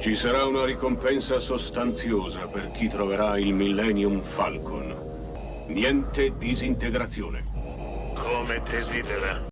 Ci sarà una ricompensa sostanziosa per chi troverà il Millennium Falcon. Niente disintegrazione. Come desidera.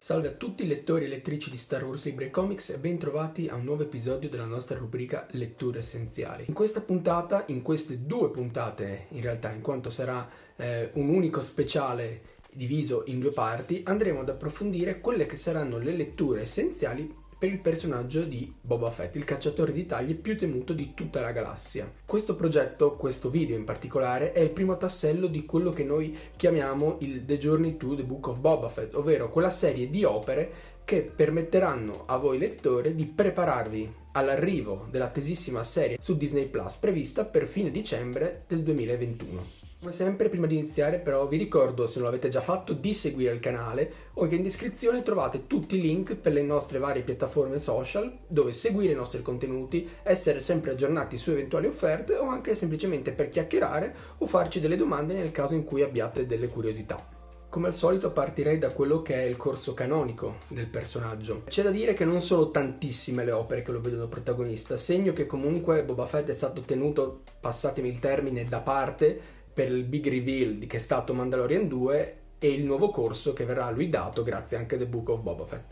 Salve a tutti lettori e lettrici di Star Wars Libri e Comics e ben trovati a un nuovo episodio della nostra rubrica Letture Essenziali. In questa puntata, in queste due puntate in realtà, in quanto sarà un unico speciale diviso in due parti, andremo ad approfondire quelle che saranno le letture essenziali per il personaggio di Boba Fett, il cacciatore di taglie più temuto di tutta la galassia. Questo progetto, questo video in particolare, è il primo tassello di quello che noi chiamiamo il The Journey to the Book of Boba Fett, ovvero quella serie di opere che permetteranno a voi lettori di prepararvi all'arrivo dell'attesissima serie su Disney Plus, prevista per fine dicembre del 2021. Come sempre, prima di iniziare però vi ricordo, se non l'avete già fatto, di seguire il canale o che in descrizione trovate tutti i link per le nostre varie piattaforme social dove seguire i nostri contenuti, essere sempre aggiornati su eventuali offerte o anche semplicemente per chiacchierare o farci delle domande nel caso in cui abbiate delle curiosità. Come al solito partirei da quello che è il corso canonico del personaggio. C'è da dire che non sono tantissime le opere che lo vedono protagonista, segno che comunque Boba Fett è stato tenuto, passatemi il termine, da parte per il big reveal che è stato Mandalorian 2 e il nuovo corso che verrà a lui dato grazie anche a The Book of Boba Fett.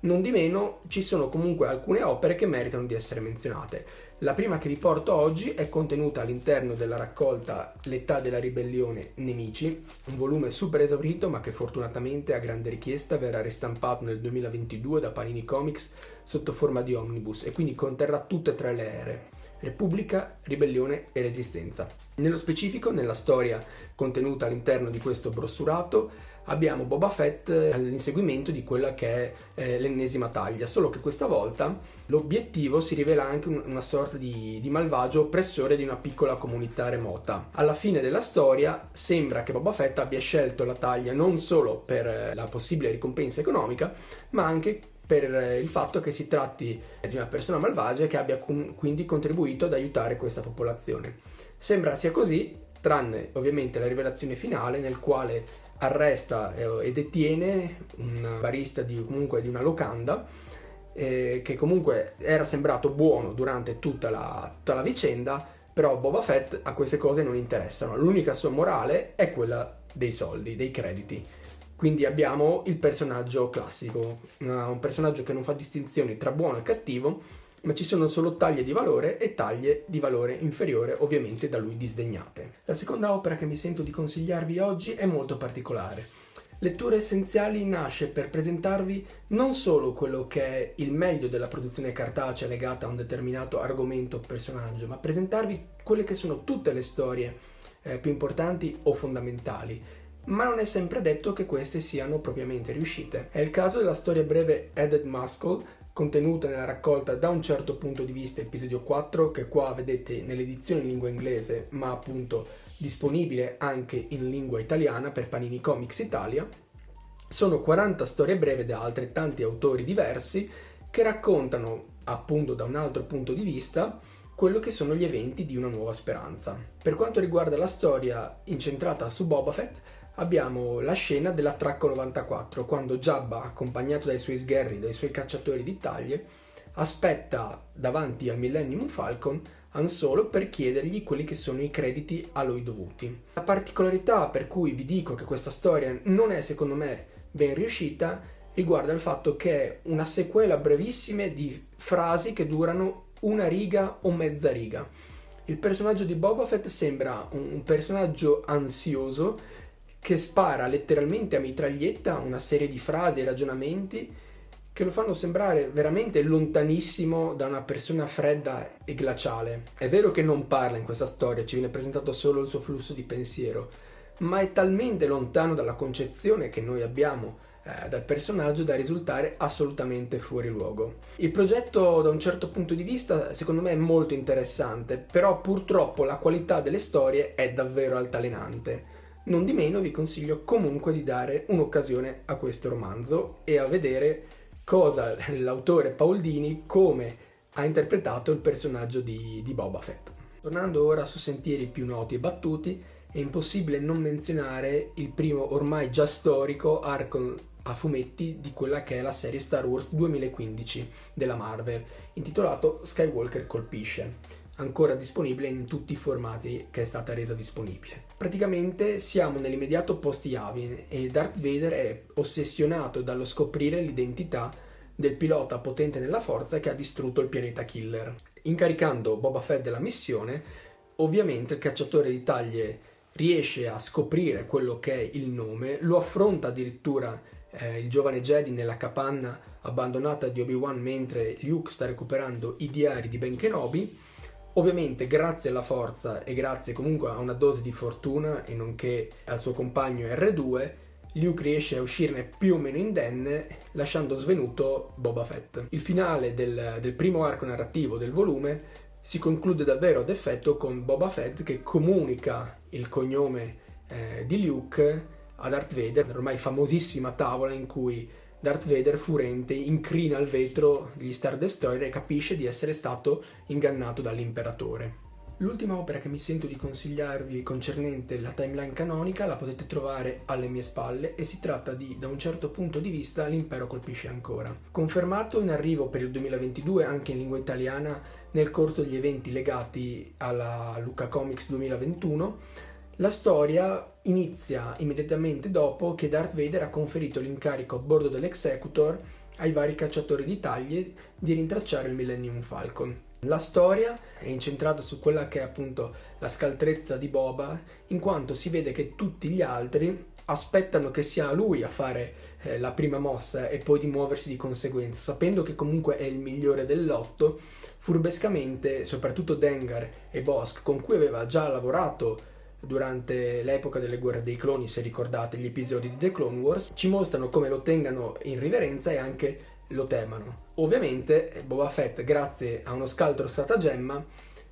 Non di meno ci sono comunque alcune opere che meritano di essere menzionate. La prima che vi porto oggi è contenuta all'interno della raccolta L'età della ribellione Nemici, un volume super esaurito ma che fortunatamente a grande richiesta verrà ristampato nel 2022 da Panini Comics sotto forma di omnibus e quindi conterrà tutte e tre le ere: Repubblica, Ribellione e Resistenza. Nello specifico, nella storia contenuta all'interno di questo brossurato, abbiamo Boba Fett all'inseguimento di quella che è l'ennesima taglia, solo che questa volta l'obiettivo si rivela anche una sorta di malvagio oppressore di una piccola comunità remota. Alla fine della storia sembra che Boba Fett abbia scelto la taglia non solo per la possibile ricompensa economica, ma anche per il fatto che si tratti di una persona malvagia che abbia quindi contribuito ad aiutare questa popolazione. Sembra sia così, tranne ovviamente la rivelazione finale nel quale arresta e detiene un barista di una locanda che comunque era sembrato buono durante tutta la vicenda, però Boba Fett a queste cose non interessano. L'unica sua morale è quella dei soldi, dei crediti. Quindi abbiamo il personaggio classico, un personaggio che non fa distinzioni tra buono e cattivo, ma ci sono solo taglie di valore e taglie di valore inferiore, ovviamente da lui disdegnate. La seconda opera che mi sento di consigliarvi oggi è molto particolare. Letture Essenziali nasce per presentarvi non solo quello che è il meglio della produzione cartacea legata a un determinato argomento o personaggio, ma presentarvi quelle che sono tutte le storie più importanti o fondamentali. Ma non è sempre detto che queste siano propriamente riuscite. È il caso della storia breve Headed Muscle, contenuta nella raccolta Da un certo punto di vista episodio 4, che qua vedete nell'edizione in lingua inglese, ma appunto disponibile anche in lingua italiana per Panini Comics Italia. Sono 40 storie breve da altrettanti autori diversi che raccontano, appunto da un altro punto di vista, quello che sono gli eventi di Una nuova speranza. Per quanto riguarda la storia incentrata su Boba Fett, abbiamo la scena dell'attracco 94, quando Jabba, accompagnato dai suoi sgherri, dai suoi cacciatori di taglie, aspetta davanti al Millennium Falcon Han Solo per chiedergli quelli che sono i crediti a lui dovuti. La particolarità per cui vi dico che questa storia non è secondo me ben riuscita riguarda il fatto che è una sequela brevissime di frasi che durano una riga o mezza riga. Il personaggio di Boba Fett sembra un personaggio ansioso che spara letteralmente a mitraglietta una serie di frasi e ragionamenti che lo fanno sembrare veramente lontanissimo da una persona fredda e glaciale. È vero che non parla in questa storia, ci viene presentato solo il suo flusso di pensiero, ma è talmente lontano dalla concezione che noi abbiamo dal personaggio da risultare assolutamente fuori luogo. Il progetto da un certo punto di vista secondo me è molto interessante, però purtroppo la qualità delle storie è davvero altalenante. Non di meno vi consiglio comunque di dare un'occasione a questo romanzo e a vedere cosa l'autore Paul Dini, come ha interpretato il personaggio di Boba Fett. Tornando ora su sentieri più noti e battuti, è impossibile non menzionare il primo ormai già storico arco a fumetti di quella che è la serie Star Wars 2015 della Marvel, intitolato Skywalker colpisce, ancora disponibile in tutti i formati che è stata resa disponibile. Praticamente siamo nell'immediato post-Yavin e Darth Vader è ossessionato dallo scoprire l'identità del pilota potente nella forza che ha distrutto il pianeta Killer. Incaricando Boba Fett della missione, ovviamente il cacciatore di taglie riesce a scoprire quello che è il nome, lo affronta addirittura il giovane Jedi nella capanna abbandonata di Obi-Wan mentre Luke sta recuperando i diari di Ben Kenobi. Ovviamente grazie alla forza e grazie comunque a una dose di fortuna e nonché al suo compagno R2, Luke riesce a uscirne più o meno indenne lasciando svenuto Boba Fett. Il finale del primo arco narrativo del volume si conclude davvero ad effetto con Boba Fett che comunica il cognome di Luke a Darth Vader, ormai famosissima tavola in cui Darth Vader furente incrina il vetro degli Star Destroyer e capisce di essere stato ingannato dall'imperatore. L'ultima opera che mi sento di consigliarvi concernente la timeline canonica la potete trovare alle mie spalle e si tratta di, da un certo punto di vista, L'impero colpisce ancora. Confermato in arrivo per il 2022 anche in lingua italiana nel corso degli eventi legati alla Lucca Comics 2021, la storia inizia immediatamente dopo che Darth Vader ha conferito l'incarico a bordo dell'Executor ai vari cacciatori di taglie di rintracciare il Millennium Falcon. La storia è incentrata su quella che è appunto la scaltrezza di Boba, in quanto si vede che tutti gli altri aspettano che sia lui a fare la prima mossa e poi di muoversi di conseguenza, sapendo che comunque è il migliore del lotto. Furbescamente, soprattutto Dengar e Bossk, con cui aveva già lavorato durante l'epoca delle guerre dei cloni, se ricordate gli episodi di The Clone Wars, ci mostrano come lo tengano in riverenza e anche lo temano. Ovviamente Boba Fett, grazie a uno scaltro stratagemma,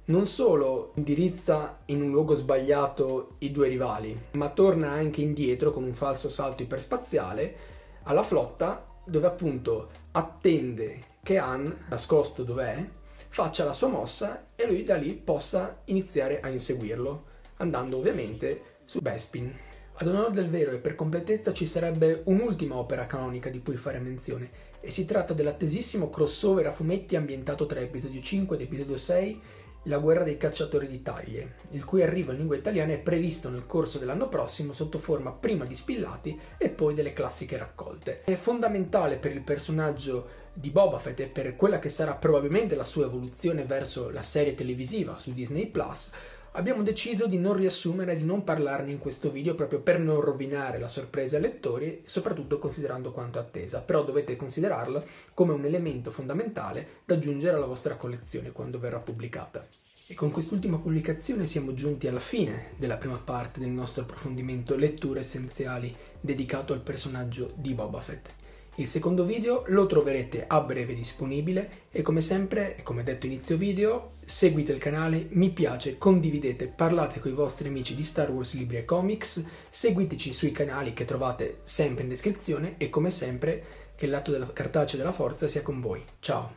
non solo indirizza in un luogo sbagliato i due rivali, ma torna anche indietro con un falso salto iperspaziale alla flotta, dove appunto attende che Han, nascosto dov'è, faccia la sua mossa e lui da lì possa iniziare a inseguirlo, andando ovviamente su Bespin. Ad onore del vero e per completezza ci sarebbe un'ultima opera canonica di cui fare menzione, e si tratta dell'attesissimo crossover a fumetti ambientato tra episodio 5 ed episodio 6, La guerra dei cacciatori di taglie, il cui arrivo in lingua italiana è previsto nel corso dell'anno prossimo sotto forma prima di spillati e poi delle classiche raccolte. È fondamentale per il personaggio di Boba Fett e per quella che sarà probabilmente la sua evoluzione verso la serie televisiva su Disney Plus. Abbiamo deciso di non riassumere e di non parlarne in questo video proprio per non rovinare la sorpresa ai lettori, soprattutto considerando quanto attesa, però dovete considerarla come un elemento fondamentale da aggiungere alla vostra collezione quando verrà pubblicata. E con quest'ultima pubblicazione siamo giunti alla fine della prima parte del nostro approfondimento letture essenziali dedicato al personaggio di Boba Fett. Il secondo video lo troverete a breve disponibile e come sempre, come detto inizio video, seguite il canale, mi piace, condividete, parlate con i vostri amici di Star Wars, libri e comics, seguiteci sui canali che trovate sempre in descrizione e come sempre che il lato cartaceo della forza sia con voi. Ciao!